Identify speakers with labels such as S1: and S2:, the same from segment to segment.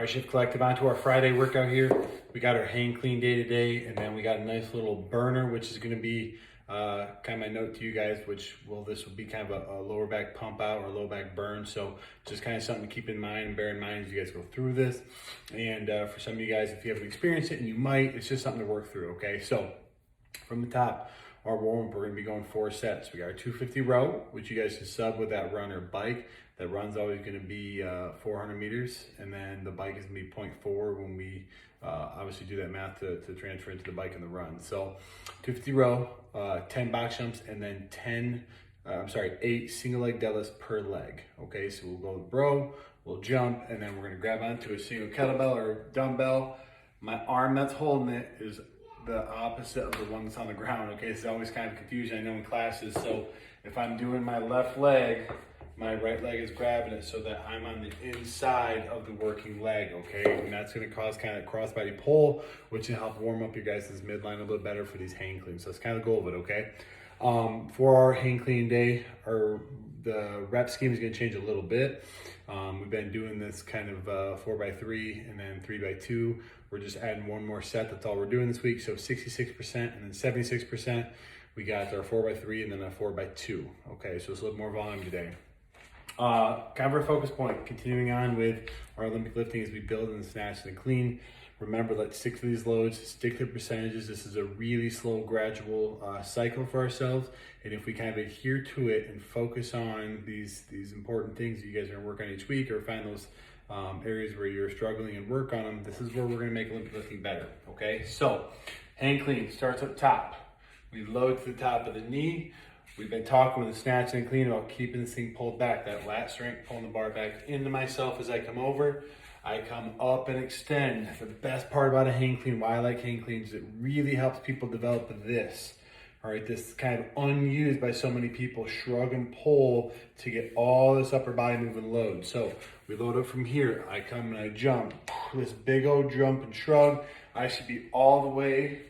S1: Our Shift Collective, onto our Friday workout here. We got our hang clean day today, and then we got a nice little burner, which is going to be kind of my note to you guys, this will be kind of a lower back pump out or low back burn. So just kind of something to keep in mind and bear in mind as you guys go through this. And for some of you guys, if you haven't experienced it, and you might, it's just something to work through. Okay, so from the top, our warm up, we're going to be going 4 sets. We got our 250 row, which you guys can sub with that run or bike. That run's always going to be 400 meters, and then the bike is going to be 0.4 when we obviously do that math to transfer into the bike and the run. So 250 row, 10 box jumps, and then 8 single leg deadlifts per leg. Okay, so we'll go with bro, we'll jump, and then we're going to grab onto a single kettlebell or dumbbell. My arm that's holding it is the opposite of the one that's on the ground. Okay, it's always kind of confusing, I know, in classes. So if I'm doing my left leg, my right leg is grabbing it so that I'm on the inside of the working leg, okay? And that's gonna cause kind of crossbody pull, which will help warm up your guys' midline a little bit better for these hang cleans. So that's kind of the goal of it, okay? For our hang clean day, the rep scheme is gonna change a little bit. We've been doing this kind of 4x3 and then 3x2. We're just adding one more set. That's all we're doing this week. So 66% and then 76%. We got our 4x3 and then a 4x2. Okay, so it's a little more volume today. Kind of our focus point, continuing on with our Olympic lifting as we build and snatch and clean. Remember, let's stick to these loads, stick to percentages. This is a really slow, gradual cycle for ourselves. And if we kind of adhere to it and focus on these important things that you guys are gonna work on each week, or find those areas where you're struggling and work on them, this is where we're gonna make Olympic lifting better, okay? So, hang clean starts up top. We load to the top of the knee. We've been talking with the snatch and clean about keeping this thing pulled back, that lat strength, pulling the bar back into myself as I come over. I come up and extend. The best part about a hang clean, why I like hang cleans, is it really helps people develop this. All right, this kind of unused by so many people, shrug and pull to get all this upper body moving load. So we load up from here. I come and I jump. This big old jump and shrug. I should be all the way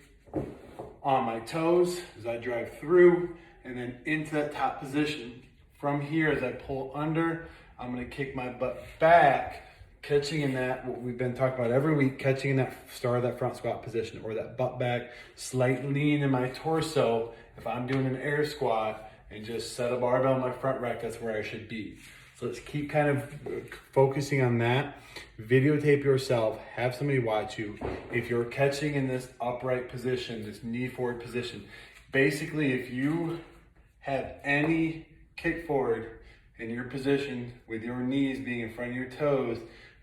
S1: on my toes as I drive through and then into that top position. From here, as I pull under, I'm gonna kick my butt back, catching in that, what we've been talking about every week, catching in that start of that front squat position, or that butt back, slight lean in my torso. If I'm doing an air squat and just set a barbell in my front rack, that's where I should be. So let's keep kind of focusing on that. Videotape yourself, have somebody watch you. If you're catching in this upright position, this knee forward position, basically if you have any kick forward in your position with your knees being in front of your toes,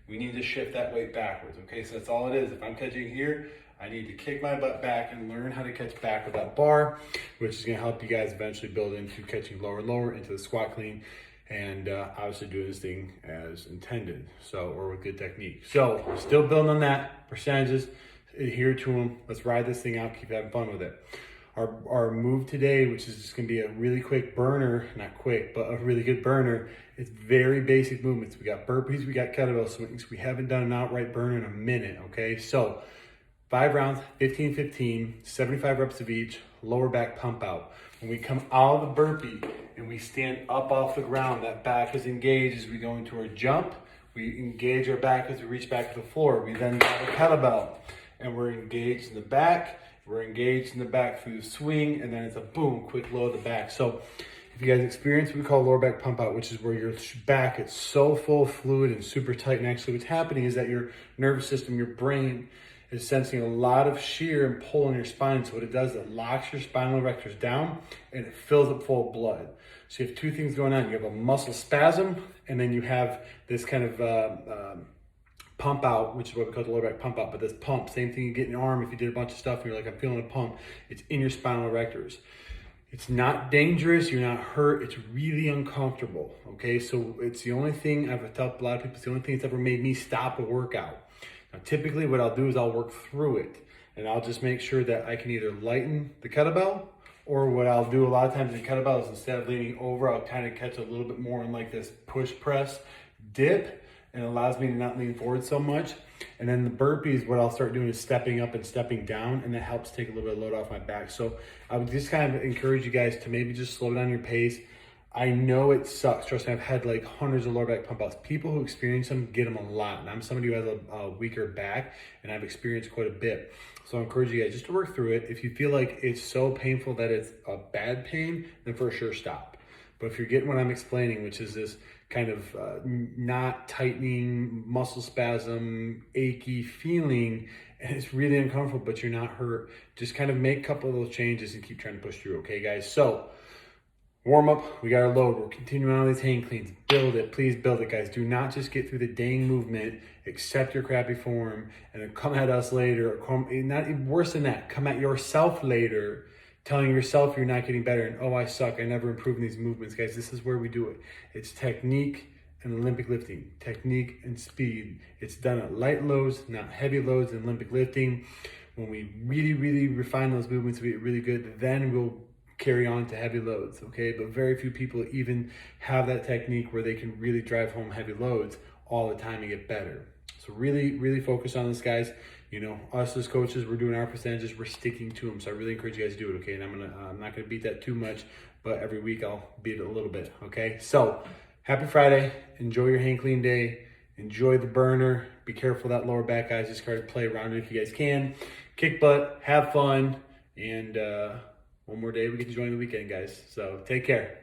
S1: we need to shift that weight backwards, okay? So that's all it is. If I'm catching here, I need to kick my butt back and learn how to catch back with that bar, which is gonna help you guys eventually build into catching lower and lower into the squat clean, and obviously doing this thing as intended, or with good technique. So still building on that, percentages, adhere to them. Let's ride this thing out, keep having fun with it. Our move today, which is just gonna be a really quick burner, not quick, but a really good burner. It's very basic movements. We got burpees, we got kettlebell swings. We haven't done an outright burner in a minute, okay? So 5 rounds, 15, 75 reps of each, lower back pump out. When we come out of the burpee and we stand up off the ground, that back is engaged as we go into our jump. We engage our back as we reach back to the floor. We then got a kettlebell and we're engaged in the back. We're engaged in the back through the swing, and then it's a boom, quick low at the back. So if you guys experience what we call lower back pump out, which is where your back is so full of fluid and super tight, and actually what's happening is that your nervous system, your brain, is sensing a lot of shear and pull in your spine. So what it does, it locks your spinal erectors down and it fills it full of blood. So you have 2 things going on. You have a muscle spasm, and then you have this kind of pump out, which is what we call the lower back pump out. But this pump, same thing you get in your arm if you did a bunch of stuff and you're like, I'm feeling a pump. It's in your spinal erectors. It's not dangerous, you're not hurt, it's really uncomfortable, okay? So it's the only thing, I've told a lot of people, it's the only thing that's ever made me stop a workout. Now typically what I'll do is I'll work through it, and I'll just make sure that I can either lighten the kettlebell, or what I'll do a lot of times in kettlebell is instead of leaning over, I'll kind of catch a little bit more in like this push press dip, and it allows me to not lean forward so much. And then the burpees, what I'll start doing is stepping up and stepping down, and that helps take a little bit of load off my back. So I would just kind of encourage you guys to maybe just slow down your pace. I know it sucks. Trust me, I've had like hundreds of lower back pump outs. People who experience them get them a lot. And I'm somebody who has a weaker back, and I've experienced quite a bit. So I encourage you guys just to work through it. If you feel like it's so painful that it's a bad pain, then for sure stop. But if you're getting what I'm explaining, which is this kind of not tightening, muscle spasm, achy feeling, and it's really uncomfortable, but you're not hurt, just kind of make a couple of those changes and keep trying to push through, okay, guys? So, warm up, we got our load. We're continuing on these hang cleans. Build it, please build it, guys. Do not just get through the dang movement, accept your crappy form, and then come at us later, or come, not even worse than that, come at yourself later, telling yourself you're not getting better, and oh, I suck, I never improve in these movements, guys. This is where we do it. It's technique and Olympic lifting, technique and speed. It's done at light loads, not heavy loads in Olympic lifting. When we really, really refine those movements, we get really good, then we'll carry on to heavy loads, okay? But very few people even have that technique where they can really drive home heavy loads all the time and get better. So really, really focus on this, guys. You know, us as coaches, we're doing our percentages, we're sticking to them. So I really encourage you guys to do it, okay? And I'm not gonna beat that too much, but every week I'll beat it a little bit, okay? So happy Friday, enjoy your hang clean day, enjoy the burner, be careful of that lower back, guys. Just try to play around it if you guys can. Kick butt, have fun, and one more day we get to join the weekend, guys. So take care.